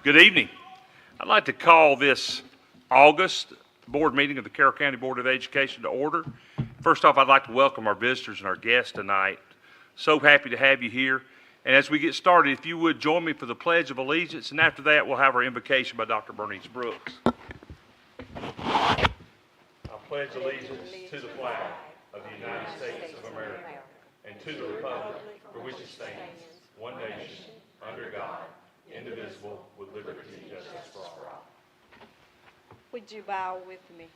Good evening. I'd like to call this August board meeting of the Carroll County Board of Education to order. First off, I'd like to welcome our visitors and our guests tonight. So happy to have you here. And as we get started, if you would join me for the Pledge of Allegiance, and after that, we'll have our invocation by Dr. Bernice Brooks. I pledge allegiance to the flag of the United States of America and to the republic for which it stands, one nation, under God, indivisible, with liberty and justice for all. Would you bow with me?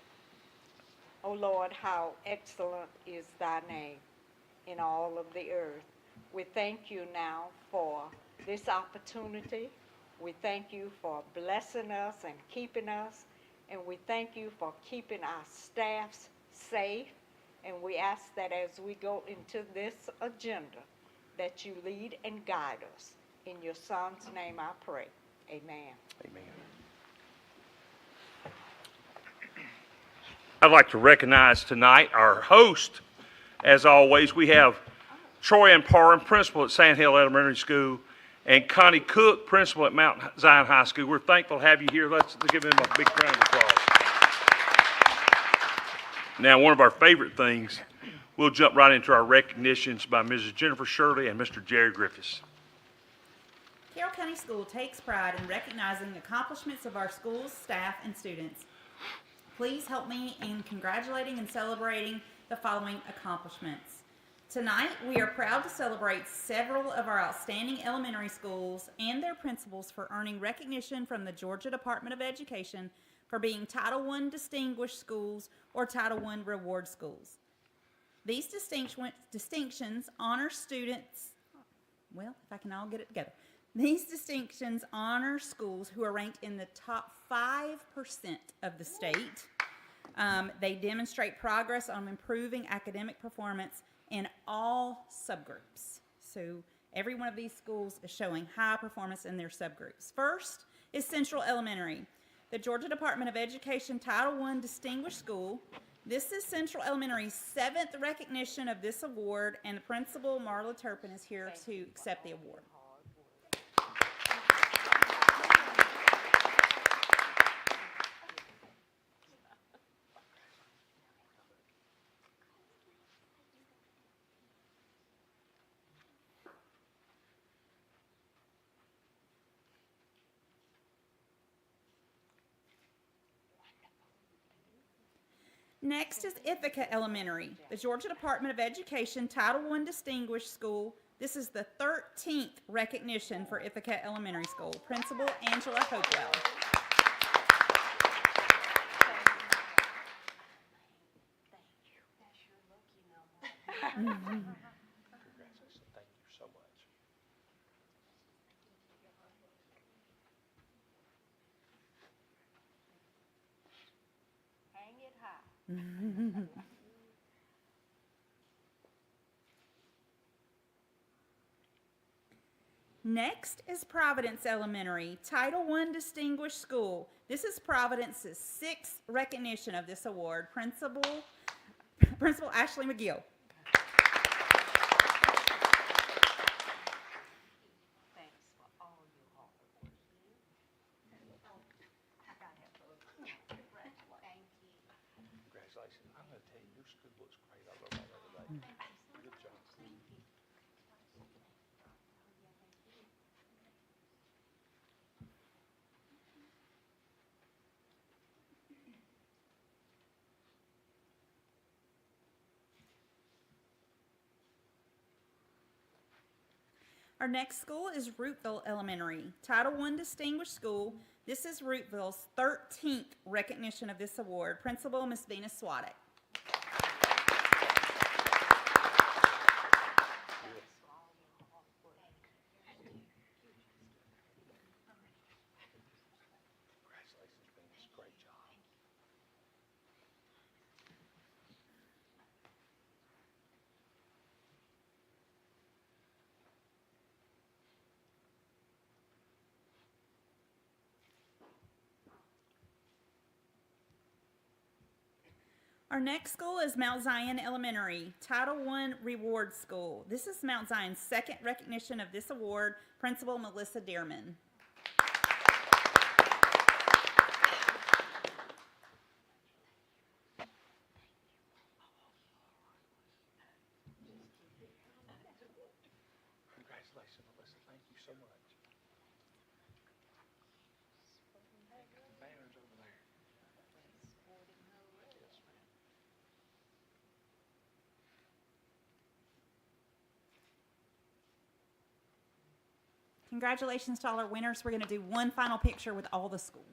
O Lord, how excellent is thy name in all of the earth. We thank you now for this opportunity. We thank you for blessing us and keeping us. And we thank you for keeping our staffs safe. And we ask that as we go into this agenda, that you lead and guide us. In your Son's name I pray. Amen. Amen. I'd like to recognize tonight our host. As always, we have Troy Ann Parham, principal at Sand Hill Elementary School, and Connie Cook, principal at Mount Zion High School. We're thankful to have you here. Let's give them a big round of applause. Now, one of our favorite things, we'll jump right into our recognitions by Mrs. Jennifer Shirley and Mr. Jerry Griffiths. Carroll County School takes pride in recognizing the accomplishments of our schools, staff, and students. Please help me in congratulating and celebrating the following accomplishments. Tonight, we are proud to celebrate several of our outstanding elementary schools and their principals for earning recognition from the Georgia Department of Education for being Title I Distinguished Schools or Title I Reward Schools. These distinctions honor students, well, if I can all get it together. These distinctions honor schools who are ranked in the top 5% of the state. They demonstrate progress on improving academic performance in all subgroups. So every one of these schools is showing high performance in their subgroups. First is Central Elementary, the Georgia Department of Education Title I Distinguished School. This is Central Elementary's 7th recognition of this award, and the principal, Marla Turpin, is here to accept the award. Next is Ithaca Elementary, the Georgia Department of Education Title I Distinguished School. This is the 13th recognition for Ithaca Elementary School. Principal Angela Hopewell. Congratulations. Thank you so much. Hang it high. Next is Providence Elementary, Title I Distinguished School. This is Providence's 6th recognition of this award. Principal Ashley McGill. Thanks for all your hard work. Congratulations. I'm going to tell you, your school looks great. I love that every day. Good job. Our next school is Rootville Elementary, Title I Distinguished School. This is Rootville's 13th recognition of this award. Principal, Ms. Venus Swadek. Congratulations, Venus. Great job. Our next school is Mount Zion Elementary, Title I Reward School. This is Mount Zion's 2nd recognition of this award. Principal Melissa Dearman. so much. Banner's over there. Congratulations to all our winners. We're going to do one final picture with all the schools.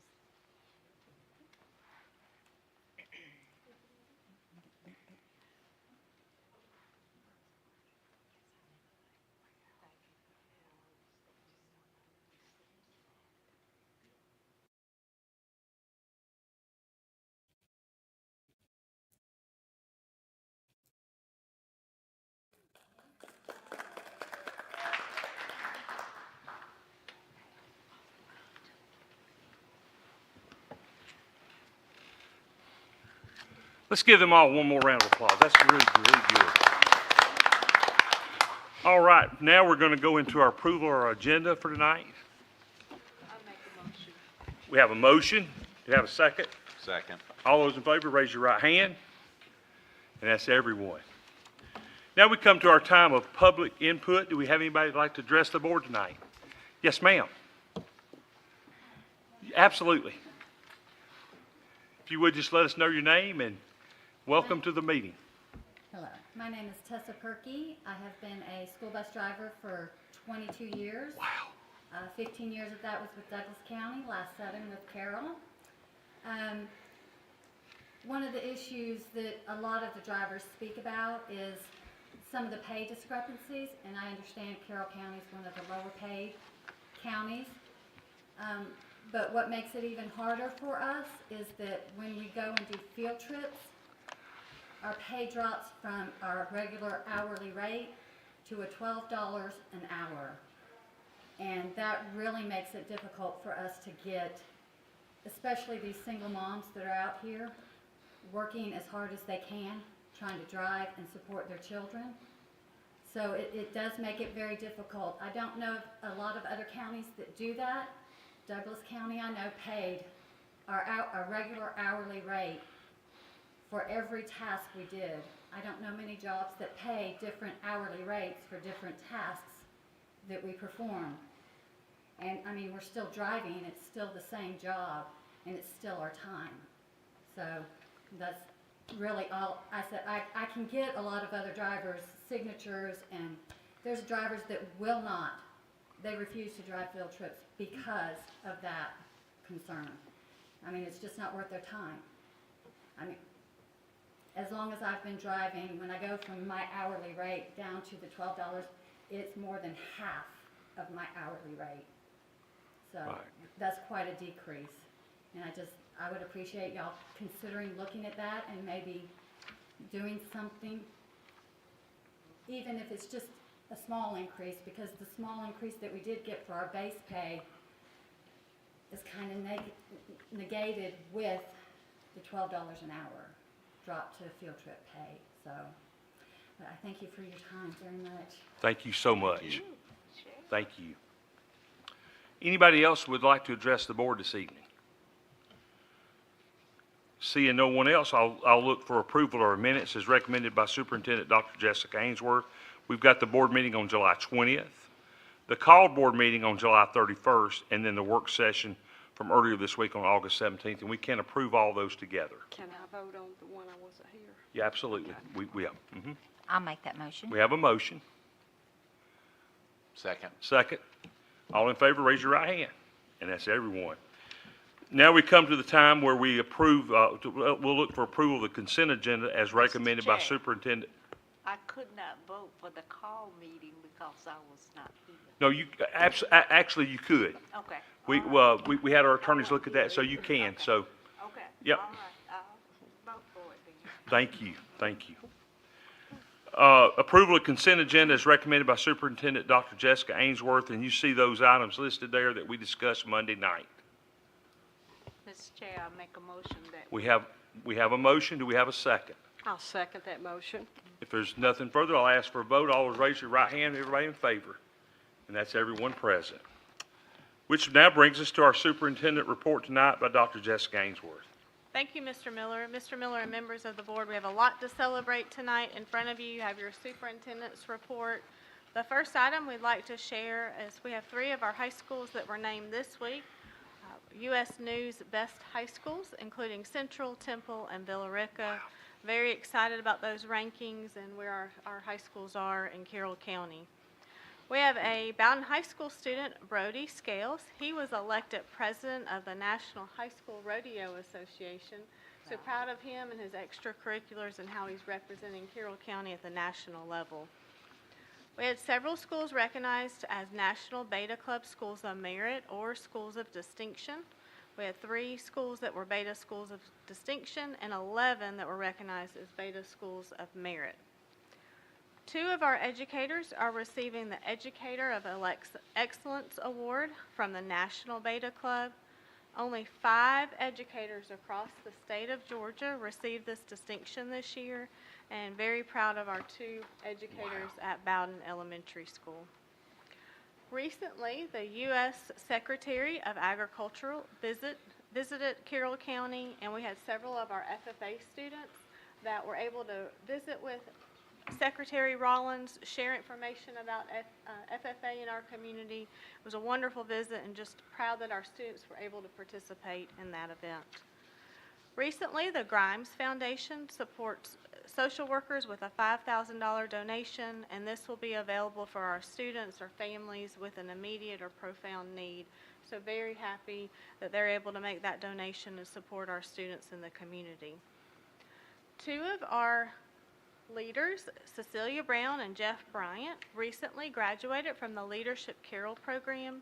Let's give them all one more round of applause. That's really, really good. All right, now we're going to go into our approval of our agenda for tonight. I'll make a motion. We have a motion. Do you have a second? Second. All those in favor, raise your right hand. And that's everyone. Now we come to our time of public input. Do we have anybody that'd like to address the board tonight? Yes, ma'am. Absolutely. If you would just let us know your name and welcome to the meeting. Hello, my name is Tessa Perkey. I have been a school bus driver for 22 years. Wow. 15 years of that was with Douglas County, last 7 with Carroll. One of the issues that a lot of the drivers speak about is some of the pay discrepancies, and I understand Carroll County is one of the lower paid counties. But what makes it even harder for us is that when we go and do field trips, our pay drops from our regular hourly rate to a $12 an hour. And that really makes it difficult for us to get, especially these single moms that are out here working as hard as they can, trying to drive and support their children. So it does make it very difficult. I don't know of a lot of other counties that do that. Douglas County, I know, paid our regular hourly rate for every task we did. I don't know many jobs that pay different hourly rates for different tasks that we perform. And I mean, we're still driving, it's still the same job, and it's still our time. So that's really all I said. I can get a lot of other drivers' signatures, and there's drivers that will not. They refuse to drive field trips because of that concern. I mean, it's just not worth their time. I mean, as long as I've been driving, when I go from my hourly rate down to the $12, it's more than half of my hourly rate. So Right. that's quite a decrease. And I would appreciate y'all considering looking at that and maybe doing something, even if it's just a small increase, because the small increase that we did get for our base pay is kind of negated with the $12 an hour drop to field trip pay. So, but I thank you for your time very much. Thank you so much. you. Thank you. Anybody else would like to address the board this evening? Seeing no one else, I'll look for approval of our minutes as recommended by Superintendent Dr. Jessica Ainsworth. We've got the board meeting on July 20th, the called board meeting on July 31st, and then the work session from earlier this week on August 17th, and we can approve all those together. Can I vote on the one I wasn't here? Yeah, absolutely. We have. I'll make that motion. We have a motion. Second. Second. All in favor, raise your right hand. And that's everyone. Now we come to the time where we approve, we'll look for approval of the consent agenda as recommended by Chair. Superintendent. I could not vote for the call meeting because I was not here. No, you, actually, you could. Okay. We had our attorneys look at that, so you can, so, Okay. Yep. All right, I'll vote for it then. thank you, thank you. Approval of consent agenda as recommended by Superintendent Dr. Jessica Ainsworth, and you see those items listed there that we discussed Monday night. Mr. Chair, I make a motion that. We have a motion, do we have a second? I'll second that motion. If there's nothing further, I'll ask for a vote. All those raise your right hand, everybody in favor. And that's everyone present. Which now brings us to our superintendent report tonight by Dr. Jessica Ainsworth. Thank you, Mr. Miller. Mr. Miller and members of the board, we have a lot to celebrate tonight. In front of you, you have your superintendent's report, The first item we'd like to share is we have 3 of our high schools that were named this week. U.S. News Best High Schools, including Central, Temple, and Villa Rica. Very excited about those rankings and where our high schools are in Carroll County. We have a Bowden High School student, Brody Scales. He was elected president of the National High School Rodeo Association. So proud of him and his extracurriculars and how he's representing Carroll County at the national level. We had several schools recognized as National Beta Club Schools of Merit or Schools of Distinction. We had 3 schools that were Beta Schools of Distinction and 11 that were recognized as Beta Schools of Merit. 2 of our educators are receiving the Educator of Excellence Award from the National Beta Club. Only 5 educators across the state of Georgia received this distinction this year, and very proud of our 2 educators at Bowden Elementary School. Recently, the U.S. Secretary of Agriculture visited Carroll County, and we had several of our FFA students that were able to visit with Secretary Rollins, share information about FFA in our community. It was a wonderful visit and just proud that our students were able to participate in that event. Recently, the Grimes Foundation supports social workers with a $5,000 donation, and this will be available for our students or families with an immediate or profound need. So very happy that they're able to make that donation to support our students in the community. 2 of our leaders, Cecilia Brown and Jeff Bryant, recently graduated from the Leadership Carroll program.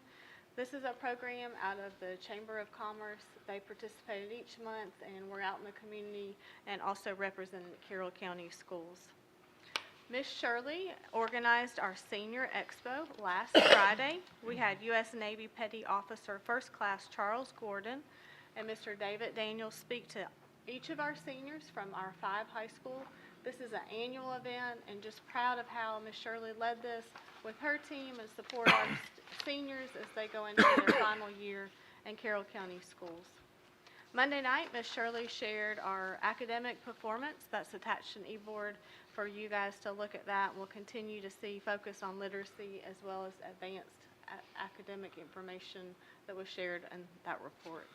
This is a program out of the Chamber of Commerce. They participated each month and were out in the community and also represented Carroll County schools. Miss Shirley organized our Senior Expo last Friday. We had U.S. Navy Petty Officer First Class Charles Gordon and Mr. David Daniels speak to each of our seniors from our 5 high schools. This is an annual event, and just proud of how Ms. Shirley led this with her team and support our seniors as they go into their final year in Carroll County schools. Monday night, Ms. Shirley shared our academic performance that's attached to an e-board for you guys to look at that. We'll continue to see focus on literacy as well as advanced academic information that was shared in that report.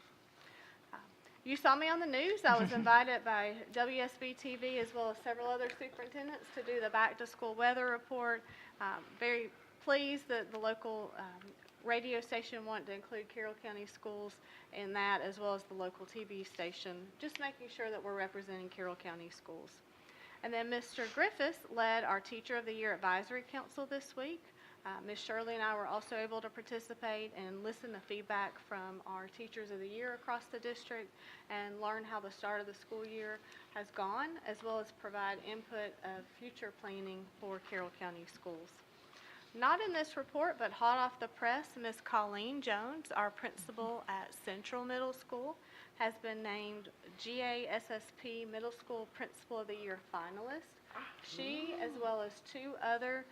You saw me on the news. I was invited by WSB TV as well as several other superintendents to do the back-to-school weather report. Very pleased that the local radio station wanted to include Carroll County schools in that, as well as the local TV station, just making sure that we're representing Carroll County schools. And then Mr. Griffiths led our Teacher of the Year Advisory Council this week. Ms. Shirley and I were also able to participate and listen to feedback from our Teachers of the Year across the district and learn how the start of the school year has gone, as well as provide input of future planning for Carroll County schools. Not in this report, but hot off the press, Ms. Colleen Jones, our principal at Central Middle School, has been named GASSP Middle School Principal of the Year finalist. She, as well as 2 other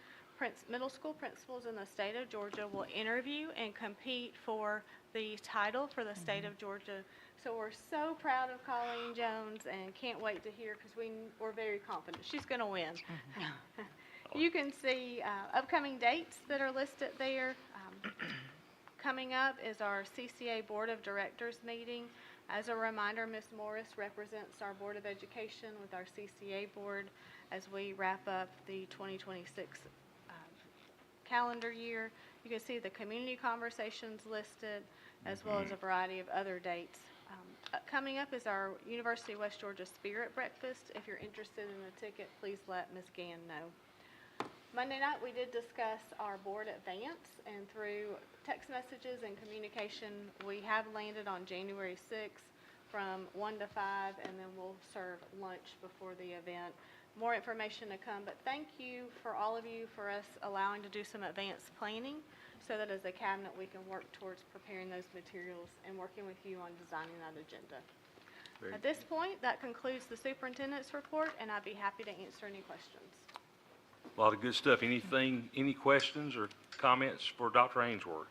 middle school principals in the state of Georgia, will interview and compete for the title for the state of Georgia. So we're so proud of Colleen Jones and can't wait to hear, because we're very confident she's going to win. You can see upcoming dates that are listed there. Coming up is our CCA Board of Directors meeting. As a reminder, Ms. Morris represents our Board of Education with our CCA board as we wrap up the 2026 calendar year. You can see the community conversations listed, as well as a variety of other dates. Coming up is our University of West Georgia Spirit Breakfast. If you're interested in a ticket, please let Ms. Gann know. Monday night, we did discuss our board advance, and through text messages and communication, we have landed on January 6th from 1 to 5, and then we'll serve lunch before the event. More information to come, but thank you for all of you for us allowing to do some advanced planning so that as a cabinet we can work towards preparing those materials and working with you on designing that agenda. At this point, that concludes the superintendent's report, and I'd be happy to answer any questions. A lot of good stuff. Any questions or comments for Dr. Ainsworth?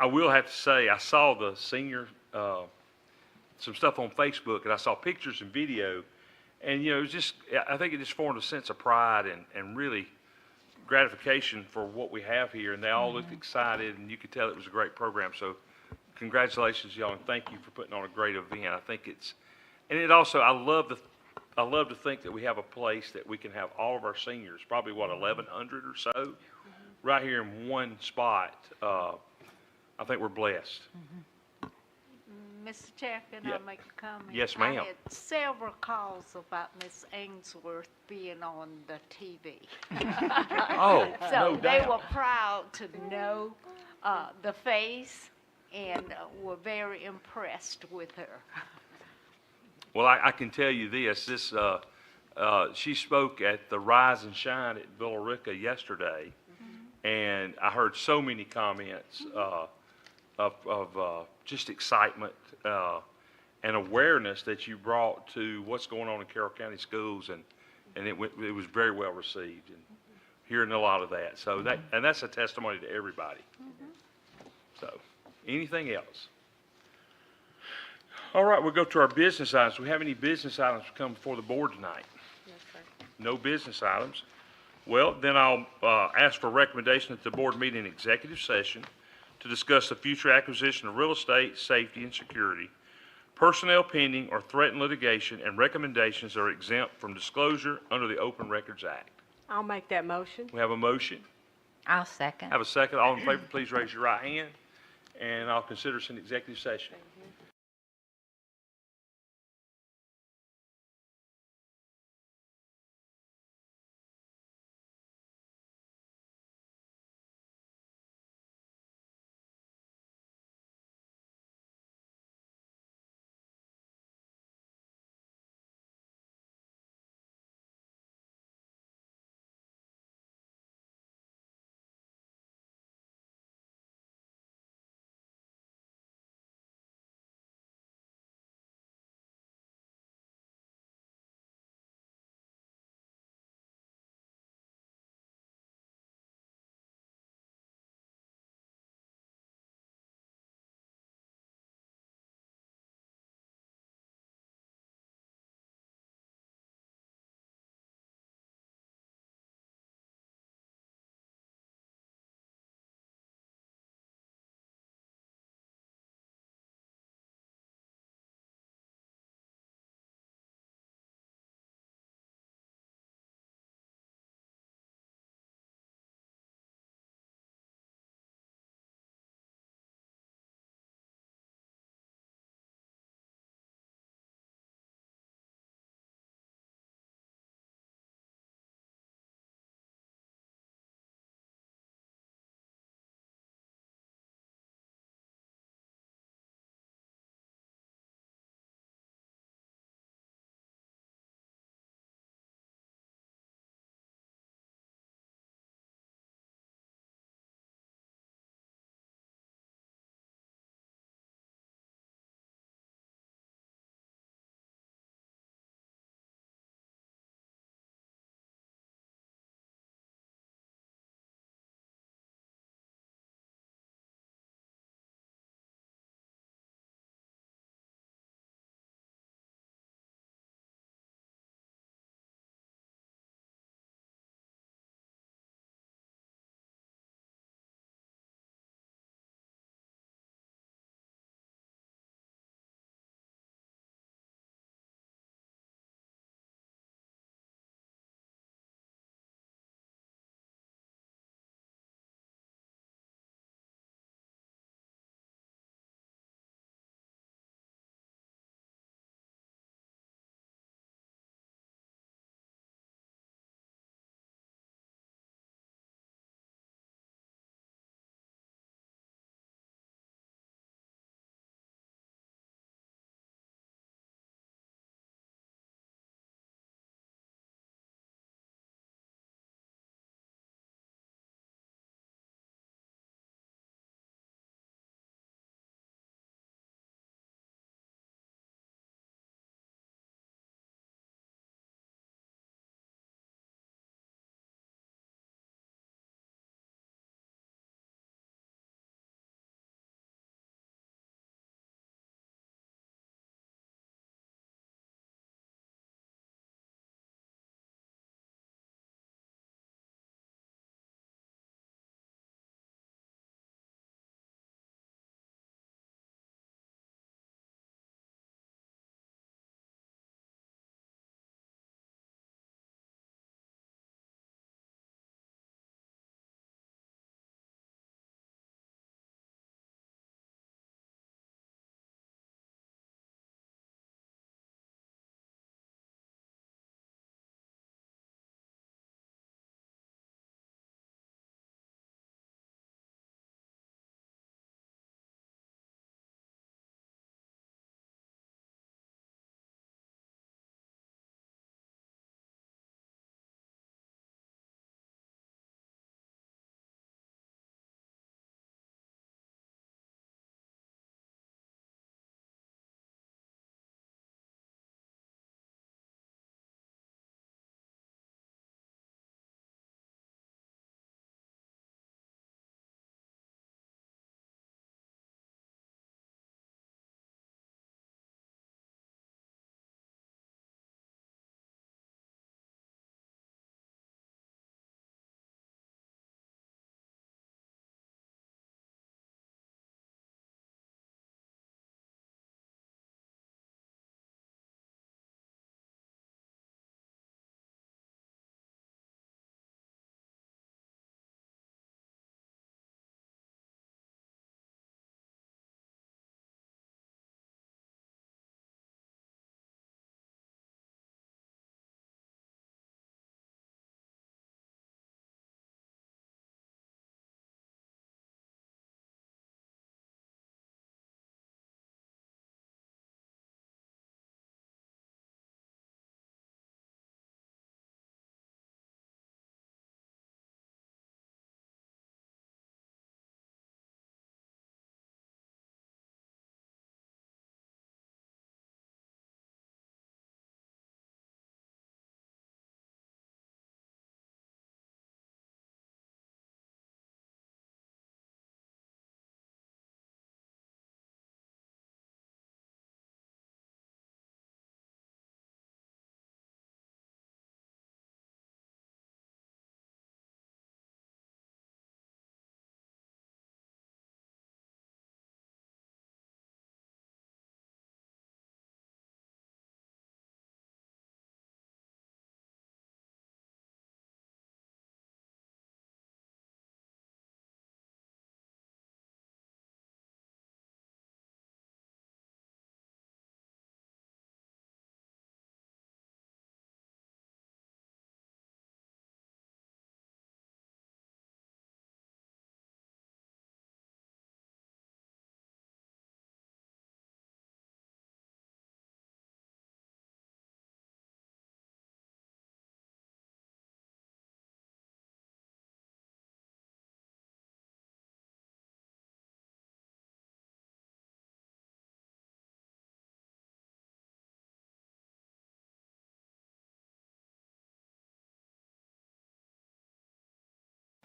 I will have to say, I saw the senior, some stuff on Facebook, and I saw pictures and video. And, it was just, I think it just formed a sense of pride and really gratification for what we have here, and they all looked excited, and you could tell it was a great program. So congratulations, y'all, and thank you for putting on a great event. I think it's, and it also, I love to think that we have a place that we can have all of our seniors, probably what, 1,100 or so, right here in one spot. I think we're blessed. Mr. Chair, can Yeah. I make a comment? Yes, ma'am. I had several calls about Miss Ainsworth being on the TV. Oh, no So they doubt. were proud to know the face and were very impressed with her. Well, I can tell you this, she spoke at the Rise and Shine at Villarica yesterday, and I heard so many comments of just excitement and awareness that you brought to what's going on in Carroll County schools, and it was very well received, and hearing a lot of that. So that's a testimony to everybody. So, anything else? All right, we'll go to our business items. Do we have any business items to come before the board tonight? No business items. Well, then I'll ask for a recommendation that the board meet in executive session to discuss the future acquisition of real estate, safety, and security, personnel pending or threatened litigation, and recommendations are exempt from disclosure under the Open Records Act. I'll make that motion. We have a motion. I'll second. Have a second. All in favor, please raise your right hand, and I'll consider this an executive session.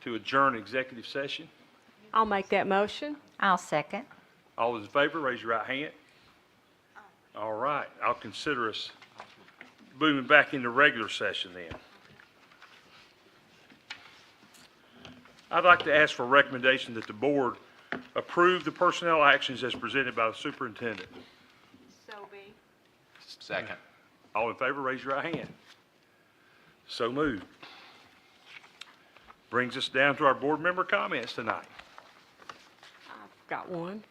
to adjourn executive session. I'll make that motion. I'll second. All those in favor, raise your right hand. All right, I'll consider us moving back into regular session then. I'd like to ask for a recommendation that the board approve the personnel actions as presented by the superintendent. So be. Second. All in favor, raise your right hand. So moved. Brings us down to our board member comments tonight. I've got one.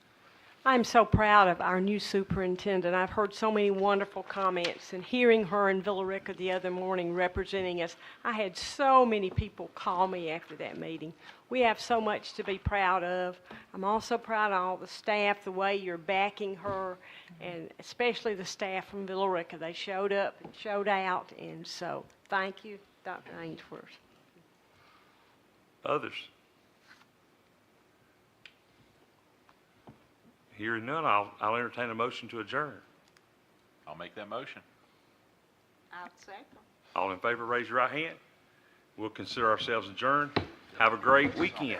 I'm so proud of our new superintendent. I've heard so many wonderful comments, and hearing her in Villa Rica the other morning representing us, I had so many people call me after that meeting. We have so much to be proud of. I'm also proud of all the staff, the way you're backing her, and especially the staff from Villa Rica. They showed up and showed out, and so thank you, Dr. Ainsworth. Others? Hearing none, I'll entertain a motion to adjourn. I'll make that motion. I'll second. All in favor, raise your right hand. We'll consider ourselves adjourned. Have a great weekend.